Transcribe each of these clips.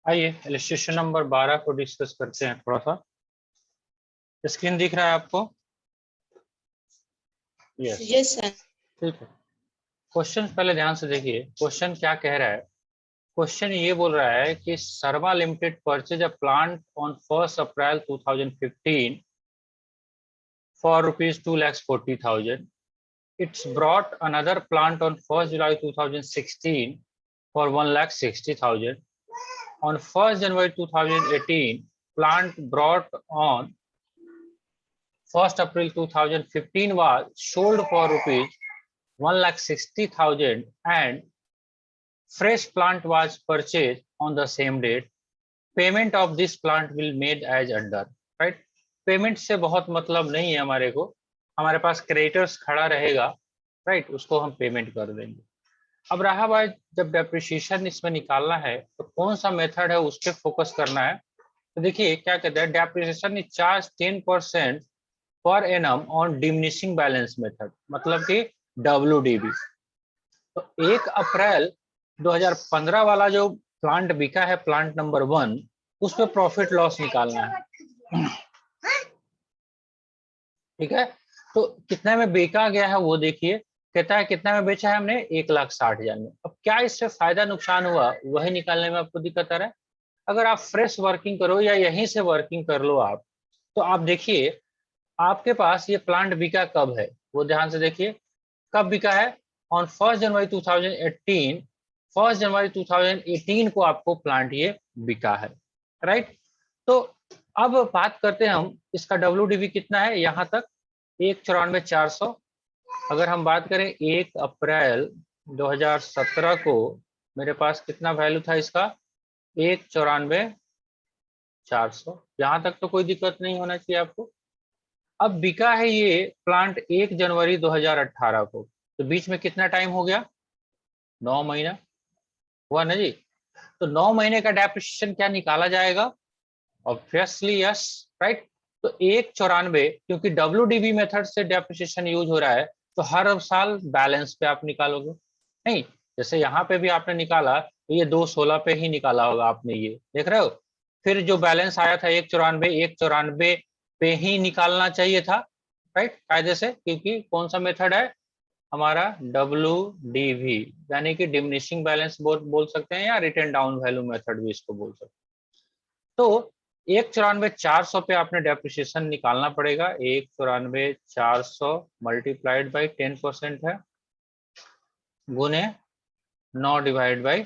आइए illustration number 12 को discuss करते हैं थोड़ा सा। स्क्रीन दिख रहा है आपको? Yes sir. ठीक है। क्वेश्चन पहले ध्यान से देखिए, क्वेश्चन क्या कह रहा है। क्वेश्चन ये बोल रहा है कि Sharma limited purchase a plant on 1 April 2015 for ₹2,40,000. It's brought another plant on 1st July 2016 for 1,60,000. On 1st January 2018, plant brought on 1st April 2015 was sold for ₹1,60,000 and fresh plant was purchased on the same date. Payment of this plant will made as under. Right? Payment से बहुत मतलब नहीं है हमारे को, हमारे पास creditors खड़ा रहेगा, राइट, उसको हम पेमेंट कर देंगे। अब रहा भाई, जब डेप्रिसिएशन इसमें निकालना है तो कौन सा मेथड है उस पर फोकस करना है। तो देखिए क्या कहते हैं, depreciation is charge 10% per annum on diminishing balance method, मतलब कि WDB। तो 1 अप्रैल 2015 वाला जो प्लांट बिका है, प्लांट नंबर 1, उस पर प्रॉफिट लॉस निकालना है। ठीक है, तो कितने में बेचा गया है वो देखिए। कहता है कितना में बेचा है हमने, 1,60,000 में। अब क्या इससे फायदा नुकसान हुआ वही निकालने में आपको दिक्कत आ रहा है। अगर आप फ्रेश वर्किंग करो या यहीं से वर्किंग कर लो आप, तो आप देखिए आपके पास ये प्लांट बिका कब है, वो ध्यान से देखिए। कब बिका है? ऑन 1 जनवरी 2018। 1 जनवरी 2018 को आपको प्लांट ये बिका है, राइट। तो अब बात करते हैं हम, इसका WDB कितना है यहाँ तक, 1,94,400। अगर हम बात करें 1 अप्रैल 2017 को, मेरे पास कितना वैल्यू था इसका, 1,94,400। यहाँ तक तो कोई दिक्कत नहीं होना चाहिए आपको। अब बिका है ये प्लांट 1 जनवरी 2018 को, तो बीच में कितना टाइम हो गया, 9 महीना हुआ ना जी। तो 9 महीने का डेप्रिसिएशन क्या निकाला जाएगा, ऑब्वियसली यस, राइट। तो 1,94, क्योंकि WDB मेथड से डेप्रिसिएशन यूज हो रहा है, तो हर साल बैलेंस पे आप निकालोगे नहीं। जैसे यहाँ पे भी आपने निकाला तो ये 2,16 पे ही निकाला होगा आपने, ये देख रहे हो। फिर जो बैलेंस आया था 1,94 पे ही निकालना चाहिए था, राइट, कायदे से, क्योंकि कौन सा मेथड है हमारा, WDV, यानी कि डिमिनिशिंग बैलेंस बोल सकते हैं, या रिटर्न डाउन वैल्यू मेथड भी इसको बोल सकते हैं। तो 1,94,400 पे आपने डेप्रिसिएशन निकालना पड़ेगा। 1,94,400 मल्टीप्लाइड बाई 10% है, गुने 9 डिवाइड बाई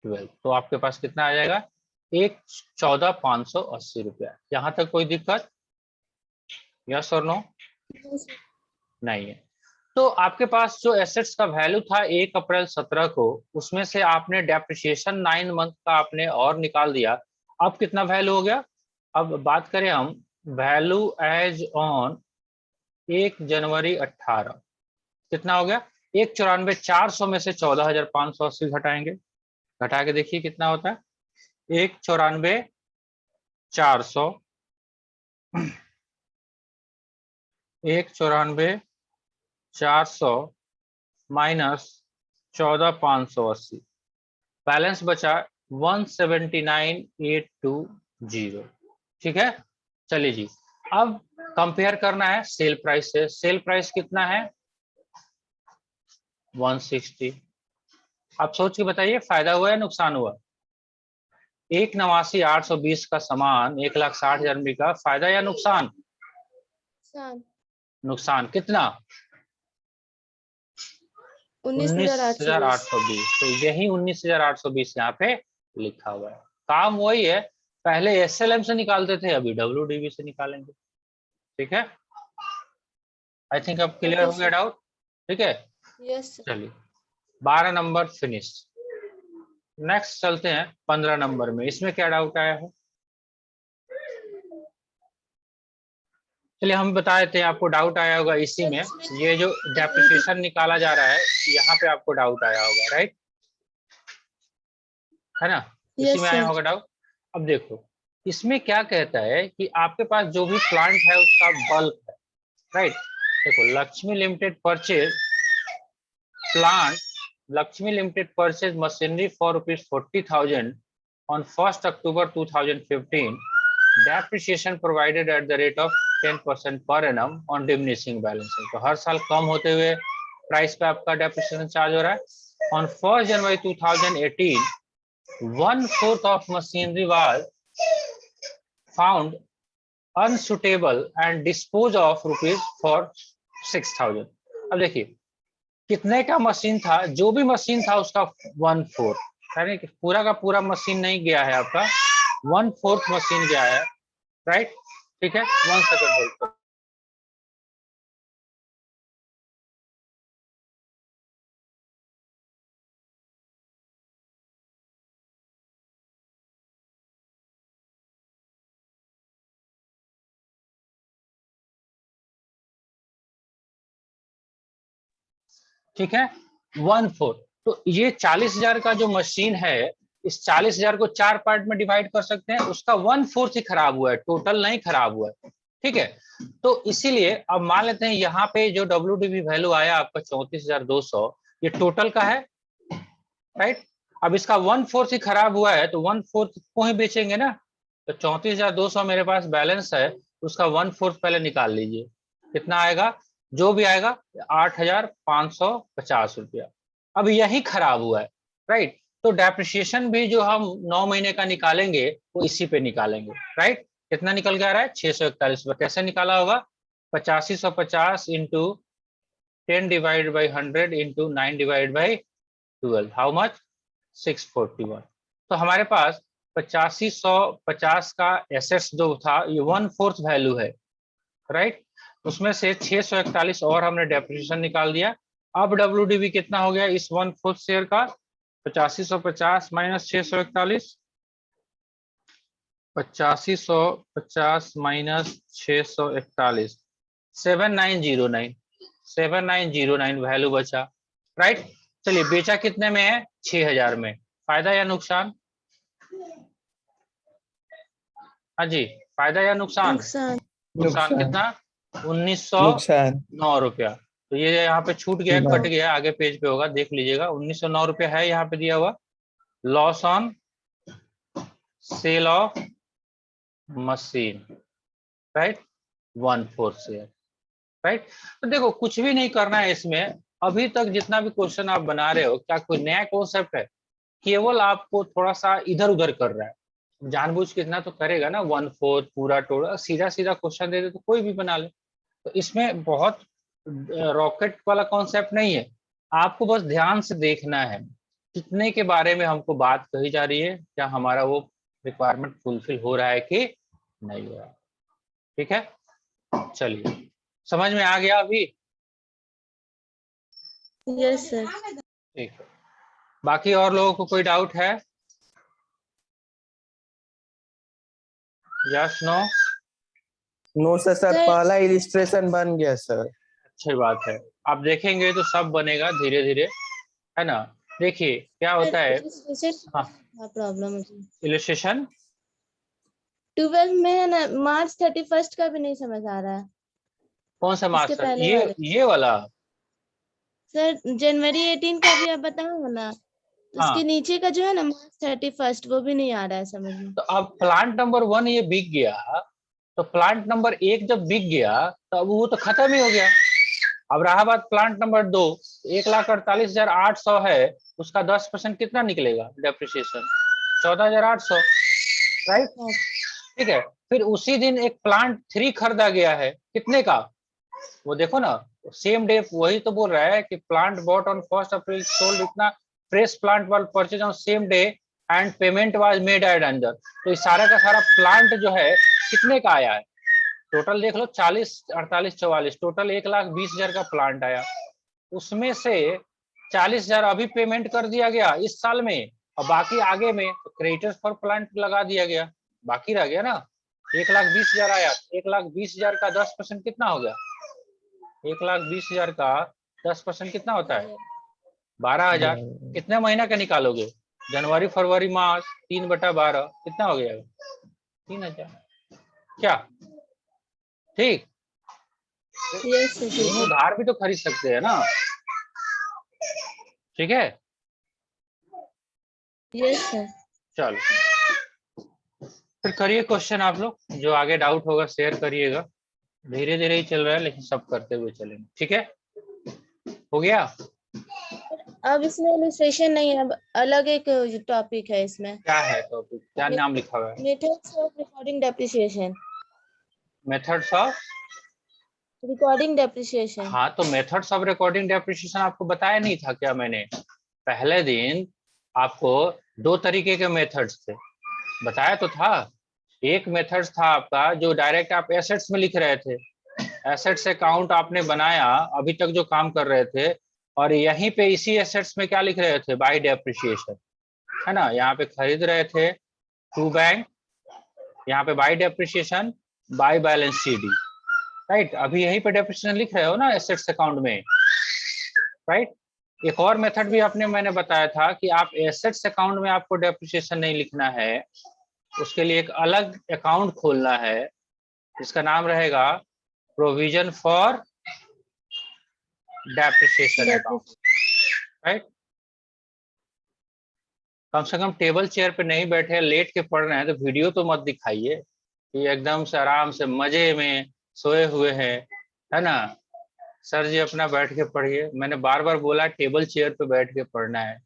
12, तो आपके पास कितना आ जाएगा, 1,14,580 रुपया। यहाँ तक कोई दिक्कत, यस और नो? नहीं है। तो आपके पास जो एसेट्स का वैल्यू था 1 अप्रैल 17 को, उसमें से आपने डेप्रिसिएशन 9 मंथ का आपने और निकाल दिया। अब कितना वैल्यू हो गया, अब बात करें हम वैल्यू एज ऑन 1 जनवरी 18, कितना हो गया, 1,94,400 में से 14,580 घटाएंगे, घटा के देखिए कितना होता है, 1,94,400 1,94,400 माइनस 14,580, बैलेंस बचा 179,820। ठीक है, चलिए जी। अब कंपेयर करना है सेल प्राइस से। सेल प्राइस कितना है, 160। आप सोच के बताइए फायदा हुआ या नुकसान हुआ। 1,89,820 का सामान 1,60,000 बिका, फायदा या नुकसान? नुकसान कितना, 19,820। तो यही 19,820 यहाँ पे लिखा हुआ है। काम वही है, पहले SLM से निकालते थे, अभी WDB से निकालेंगे। ठीक है, आई थिंक अब क्लियर हो गया डाउट। ठीक है, यस। चलिए 12 नंबर फिनिश। नेक्स्ट चलते हैं 15 नंबर में, इसमें क्या डाउट आया है। चलिए हम बता देते हैं, आपको डाउट आया होगा इसी में, ये जो डेप्रिसिएशन निकाला जा रहा है यहाँ पे आपको डाउट आया होगा, राइट, है ना, इसी में आया होगा डाउट। अब देखो इसमें क्या कहता है कि आपके पास जो भी प्लांट है उसका बल्क है, राइट। देखो Lakshmi limited purchase plant, Lakshmi limited purchase machinery for ₹40,000 on 1st October 2015, depreciation provided at the rate of 10% per annum on diminishing balance. तो हर साल कम होते हुए प्राइस पे आपका डेप्रिसिएशन चार्ज हो रहा है। On 1st January 2018, 1/4 of machinery was found unsuitable and disposed of rupees for 6,000। अब देखिए कितने का मशीन था, जो भी मशीन था उसका 1/4, यानी कि पूरा का पूरा मशीन नहीं गया है आपका, 1/4 मशीन गया है, राइट। ठीक है, 1 सेकंड होल्ड। ठीक है, 1/4। तो ये 40,000 का जो मशीन है, इस 40,000 को 4 पार्ट में डिवाइड कर सकते हैं, उसका 1/4 ही खराब हुआ है, टोटल नहीं खराब हुआ है। ठीक है, तो इसीलिए अब मान लेते हैं यहाँ पे जो WDV वैल्यू आया आपका 34,200, ये टोटल का है, राइट। अब इसका 1/4 ही खराब हुआ है, तो 1/4 को ही बेचेंगे ना। तो 34,200 मेरे पास बैलेंस है, उसका 1/4 पहले निकाल लीजिए, कितना आएगा, जो भी आएगा 8,550 रुपया। अब यही खराब हुआ है, राइट। तो डेप्रिसिएशन भी जो हम 9 महीने का निकालेंगे वो इसी पे निकालेंगे, राइट। कितना निकल के आ रहा है, 641 रुपया। कैसे निकाला होगा, 8550 into 10 divide by 100 into 9 divide by 12, how much, 641। तो हमारे पास 8550 का एसेट्स जो था ये 1/4 वैल्यू है, राइट। उसमें से 641 और हमने डेप्रिसिएशन निकाल दिया। अब WDV कितना हो गया इस 1/4 शेयर का, 8550 माइनस 641, 8550 माइनस 641, 7909, 7909 वैल्यू बचा, राइट। चलिए बेचा कितने में है, 6,000 में। फायदा या नुकसान, हाँ जी, फायदा या नुकसान, नुकसान कितना, 1909 रुपया। तो ये यहाँ पे छूट गया, कट गया, आगे पेज पे होगा, देख लीजिएगा, 1909 रुपया है यहाँ पे दिया हुआ। Loss on sale of machine, right, 1/4 share, right. तो देखो कुछ भी नहीं करना है इसमें, अभी तक जितना भी क्वेश्चन आप बना रहे हो, क्या कोई नया कॉन्सेप्ट है, केवल आपको थोड़ा सा इधर उधर कर रहा है, जानबूझ के इतना तो करेगा ना, 1/4 पूरा टोटल, सीधा सीधा क्वेश्चन दे दे तो कोई भी बना ले। तो इसमें बहुत रॉकेट वाला कॉन्सेप्ट नहीं है, आपको बस ध्यान से देखना है कितने के बारे में हमको बात कही जा रही है, क्या हमारा वो रिक्वायरमेंट फुलफिल हो रहा है कि नहीं हो रहा है। ठीक है, चलिए समझ में आ गया अभी, यस सर। ठीक है, बाकी और लोगों को कोई डाउट है, यस नो, नो सर, पहला इलिस्ट्रेशन बन गया सर। अच्छी बात है, आप देखेंगे तो सब बनेगा धीरे धीरे, है ना। देखिए क्या होता है, हाँ प्रॉब्लम इलिस्ट्रेशन 12 में है ना, March 31 का भी नहीं समझ आ रहा है। कौन सा मार्च, ये वाला सर January 18 का भी आप बताओ ना, हाँ। उसके नीचे का जो है ना March 31 वो भी नहीं आ रहा है समझ में। तो अब प्लांट नंबर 1 ये बिक गया, तो प्लांट नंबर 1 जब बिक गया तो अब वो तो खत्म ही हो गया। अब रहा बात प्लांट नंबर 2, 1,48,800 है, उसका 10% कितना निकलेगा डेप्रिसिएशन, 14,800, राइट। ठीक है, फिर उसी दिन एक प्लांट 3 खरीदा गया है, कितने का, वो देखो ना, सेम डे, वही तो बोल रहा है कि plant bought on 1st April sold, इतना fresh plant was purchase on same day and payment was made at अंदर। तो इस सारा का सारा प्लांट जो है कितने का आया है, टोटल देख लो, 40, 48, 44, टोटल 1,20,000 का प्लांट आया। उसमें से 40,000 अभी पेमेंट कर दिया गया इस साल में, और बाकी आगे में क्रेडिटर्स फॉर प्लांट लगा दिया गया, बाकी रह गया ना। 1,20,000 आया, 1,20,000 का 10% कितना हो गया, 1,20,000 का 10% कितना होता है, 12,000। कितने महीना का निकालोगे, जनवरी फरवरी मार्च, 3/12 कितना हो गया, 3,000, क्या ठीक। उधार भी तो खरीद सकते हैं ना, ठीक है। Yes sir. चलो फिर करिए क्वेश्चन, आप लोग जो आगे डाउट होगा शेयर करिएगा। धीरे धीरे ही चल रहा है लेकिन सब करते हुए चलेंगे, ठीक है? हो गया? अब इसमें इलस्ट्रेशन नहीं है, अब अलग एक टॉपिक है इसमें। क्या है टॉपिक, क्या नाम लिखा हुआ है? Methods of recording depreciation. Methods of, recording depreciation. हाँ तो मेथड्स ऑफ रिकॉर्डिंग डेप्रिसिएशन आपको बताया नहीं था क्या मैंने पहले दिन? आपको दो तरीके के मेथड्स थे, बताया तो था। एक मेथड था आपका जो डायरेक्ट आप एसेट्स में लिख रहे थे, एसेट्स अकाउंट आपने बनाया अभी तक जो काम कर रहे थे, और यहीं पे इसी एसेट्स में क्या लिख रहे थे? बाय डेप्रिसिएशन, है ना? यहाँ पे खरीद रहे थे टू बैंक, यहाँ पे bye depreciation, by balance CD, right? अभी यहीं पे डेप्रिसिएशन लिख रहे हो ना एसेट्स अकाउंट में, राइट? एक और मेथड भी आपने मैंने बताया था कि आप एसेट्स अकाउंट में आपको डेप्रिसिएशन नहीं लिखना है, उसके लिए एक अलग अकाउंट खोलना है जिसका नाम रहेगा provision for depreciation account, right? कम से कम टेबल चेयर पे नहीं बैठे, लेट के पढ़ रहे हैं तो वीडियो तो मत दिखाइए कि एकदम से आराम से मजे में सोए हुए हैं, है ना? सर जी अपना बैठ के पढ़िए। मैंने बार बार बोला टेबल चेयर पे बैठ के पढ़ना है,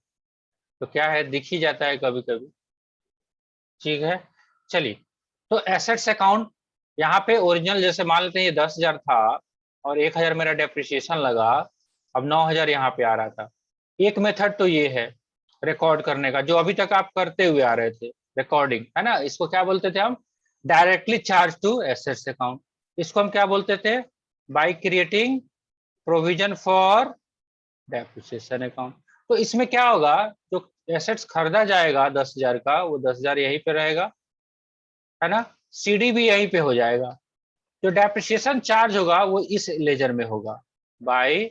तो क्या है दिख ही जाता है कभी कभी, ठीक है? चलिए, तो एसेट्स अकाउंट यहाँ पे ओरिजिनल जैसे मान लेते हैं ये 10,000 था और 1,000 मेरा डेप्रिसिएशन लगा, अब 9,000 यहाँ पे आ रहा था। एक मेथड तो ये है रिकॉर्ड करने का जो अभी तक आप करते हुए आ रहे थे, रिकॉर्डिंग, है ना? इसको क्या बोलते थे हम? Directly charge to assets account. इसको हम क्या बोलते थे? By creating provision for depreciation account. तो इसमें क्या होगा, जो एसेट्स खरीदा जाएगा 10,000 का, वो 10,000 यहीं पे रहेगा, है ना? सीडी भी यहीं पे हो जाएगा। जो डेप्रिसिएशन चार्ज होगा वो इस लेजर में होगा, बाय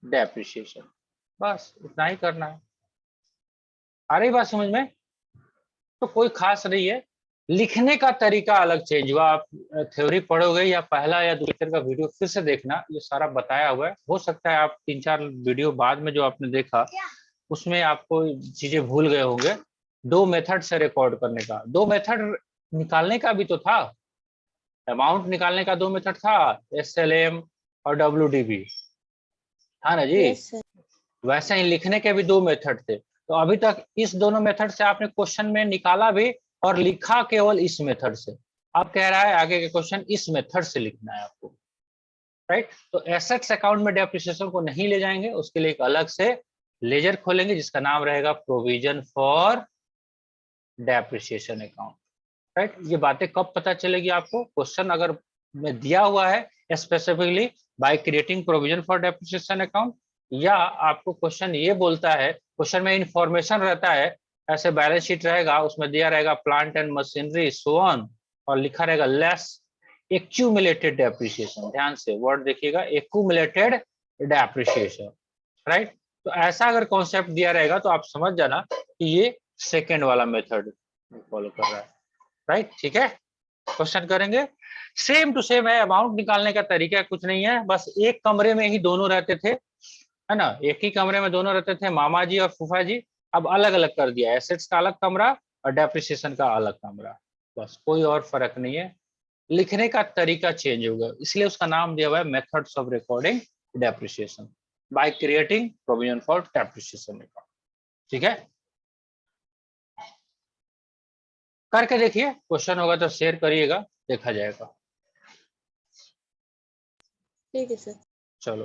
डेप्रिसिएशन। बस इतना ही करना है। आ रही बात समझ में? तो कोई खास नहीं है, लिखने का तरीका अलग चेंज हुआ। आप थ्योरी पढ़ोगे या पहला या दूसरे का वीडियो फिर से देखना, ये सारा बताया हुआ है। हो सकता है आप 3-4 वीडियो बाद में जो आपने देखा उसमें आपको चीजें भूल गए होंगे। दो मेथड से रिकॉर्ड करने का, दो मेथड निकालने का भी तो था, अमाउंट निकालने का दो मेथड था, SLM और WDB, था ना जी? Yes sir. वैसे ही लिखने के भी दो मेथड थे। तो अभी तक इस दोनों मेथड से आपने क्वेश्चन में निकाला भी और लिखा केवल इस मेथड से। अब कह रहा है आगे के क्वेश्चन इस मेथड से लिखना है आपको, राइट? तो एसेट्स अकाउंट में डेप्रिसिएशन को नहीं ले जाएंगे, उसके लिए एक अलग से लेजर खोलेंगे जिसका नाम रहेगा provision for depreciation account, right? ये बातें कब पता चलेगी आपको? क्वेश्चन अगर में दिया हुआ है specifically bye creating provision for depreciation account, या आपको क्वेश्चन ये बोलता है, क्वेश्चन में इंफॉर्मेशन रहता है, ऐसे बैलेंस शीट रहेगा उसमें दिया रहेगा plant and machinery so on, और लिखा रहेगा लेस एक्यूमुलेटेड डेप्रिसिएशन। ध्यान से वर्ड देखिएगा, एक्यूमुलेटेड डेप्रिसिएशन, राइट? तो ऐसा अगर कॉन्सेप्ट दिया रहेगा तो आप समझ जाना कि ये सेकेंड वाला मेथड फॉलो कर रहा है, राइट? ठीक है, क्वेश्चन करेंगे। सेम टू सेम है, अमाउंट निकालने का तरीका कुछ नहीं है, बस एक कमरे में ही दोनों रहते थे, है ना? एक ही कमरे में दोनों रहते थे, मामा जी और फूफा जी। अब अलग अलग कर दिया, एसेट्स का अलग कमरा और डेप्रिसिएशन का अलग कमरा, बस कोई और फर्क नहीं है। लिखने का तरीका चेंज होगा, इसलिए उसका नाम दिया हुआ है methods of recording depreciation bye creating provision for depreciation account, ठीक है? करके देखिए, क्वेश्चन होगा तो शेयर करिएगा, देखा जाएगा। ठीक है सर। चलो।